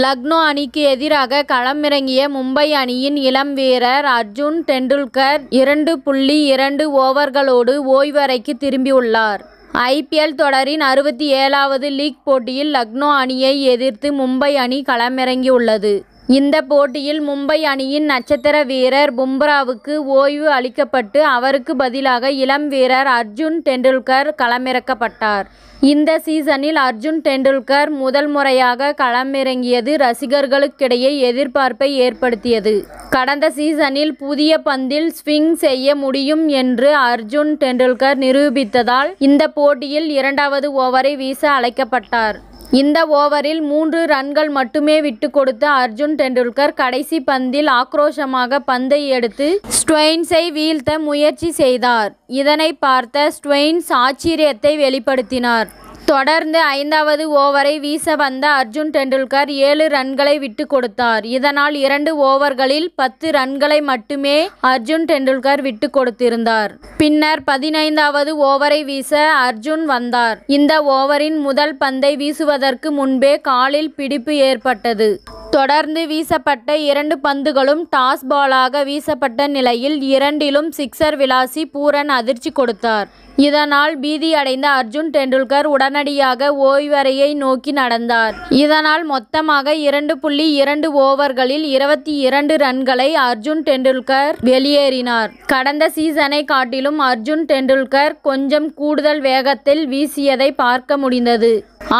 லக்னோ அணிக்கு எதிராக களமிறங்கிய மும்பை அணியின் இளம் வீரர் அர்ஜுன் டெண்டுல்கர் 2.2 ஓவர்களோடு ஓய்வறைக்கு திரும்பியுள்ளார். ஐபிஎல் தொடரின் 67வது லீக் போட்டியில் லக்னோ அணியை எதிர்த்து மும்பை அணி களமிறங்கியுள்ளது. இந்த போட்டியில் மும்பை அணியின் நட்சத்திர வீரர் பும்ராவுக்கு ஓய்வு அளிக்கப்பட்டு அவருக்கு பதிலாக இளம் வீரர் அர்ஜுன் டெண்டுல்கர் களமிறக்கப்பட்டார். இந்த சீசனில் அர்ஜுன் டெண்டுல்கர் முதல் முறையாக களமிறங்கியது ரசிகர்களுக்கிடையே எதிர்பார்ப்பை ஏற்படுத்தியது. கடந்த சீசனில் புதிய பந்தில் ஸ்விங் செய்ய முடியும் என்று அர்ஜுன் டெண்டுல்கர் நிரூபித்ததால் இந்த போட்டியில் 2வது ஓவரை வீச அழைக்கப்பட்டார். இந்த ஓவரில் 3 ரன்கள் மட்டுமே விட்டுக் கொடுத்த அர்ஜுன் டெண்டுல்கர் கடைசி பந்தில் ஆக்ரோஷமாக பந்தை எடுத்து ஸ்டோயின்ஸை வீழ்த்த முயற்சி செய்தார். இதனை பார்த்த ஸ்டோயின்ஸ் ஆச்சரியத்தை வெளிப்படுத்தினார். தொடர்ந்து 5வது ஓவரை வீச வந்த அர்ஜுன் டெண்டுல்கர் 7 ரன்களை விட்டுக் கொடுத்தார். இதனால் 2 ஓவர்களில் 10 ரன்களை மட்டுமே அர்ஜுன் டெண்டுல்கர் விட்டுக் கொடுத்திருந்தார். பின்னர் 15வது ஓவரை வீச அர்ஜுன் வந்தார். இந்த ஓவரின் முதல் பந்தை வீசுவதற்கு முன்பே காலில் பிடிப்பு ஏற்பட்டது. தொடர்ந்து வீசப்பட்ட 2 பந்துகளும் டாஸ் பாலாக வீசப்பட்ட நிலையில் 2லும் சிக்சர் விளாசி பூரன் அதிர்ச்சி கொடுத்தார். இதனால் பீதியடைந்த அர்ஜுன் டெண்டுல்கர் உடனடியாக ஓய்வறையை நோக்கி நடந்தார். இதனால் மொத்தமாக 2.2 ஓவர்களில் 22 ரன்களை அர்ஜுன் டெண்டுல்கர் வெளியேறினார். கடந்த சீசனை காட்டிலும் அர்ஜுன் டெண்டுல்கர் கொஞ்சம் கூடுதல் வேகத்தில் வீசியதை பார்க்க முடிந்தது.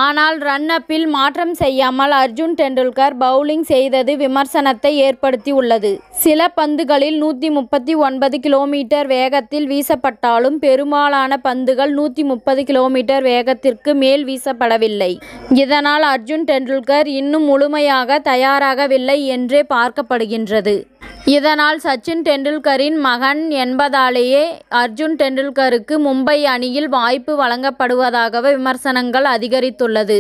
ஆனால் ரன் அப்பில் மாற்றம் செய்யாமல் அர்ஜுன் டெண்டுல்கர் பவுலிங் செய்தது விமர்சனத்தை ஏற்படுத்தி உள்ளது. சில பந்துகளில் 139 கிலோமீட்டர் வேகத்தில் வீசப்பட்டாலும் பெரும்பாலான பந்துகள் 130 கிலோமீட்டர் வேகத்திற்கு மேல் வீசப்படவில்லை. இதனால் அர்ஜுன் டெண்டுல்கர் இன்னும் முழுமையாக தயாராகவில்லை என்றே பார்க்கப்படுகின்றது. இதனால் சச்சின் டெண்டுல்கரின் மகன் என்பதாலேயே அர்ஜுன் டெண்டுல்கருக்கு மும்பை அணியில் வாய்ப்பு வழங்கப்படுவதாக விமர்சனங்கள் அதிகரித்துள்ளது.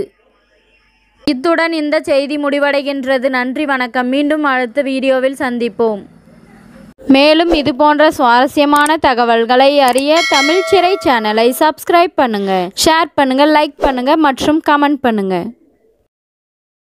இத்துடன் இந்த செய்தி முடிவடைகின்றது. நன்றி, வணக்கம். மீண்டும் அடுத்த வீடியோவில் சந்திப்போம். மேலும் இதுபோன்ற சுவாரஸ்யமான தகவல்களை அறிய தமிழ் சிறை சேனலை சப்ஸ்கிரைப் பண்ணுங்க, ஷேர் பண்ணுங்க, லைக் பண்ணுங்க மற்றும் கமெண்ட் பண்ணுங்க.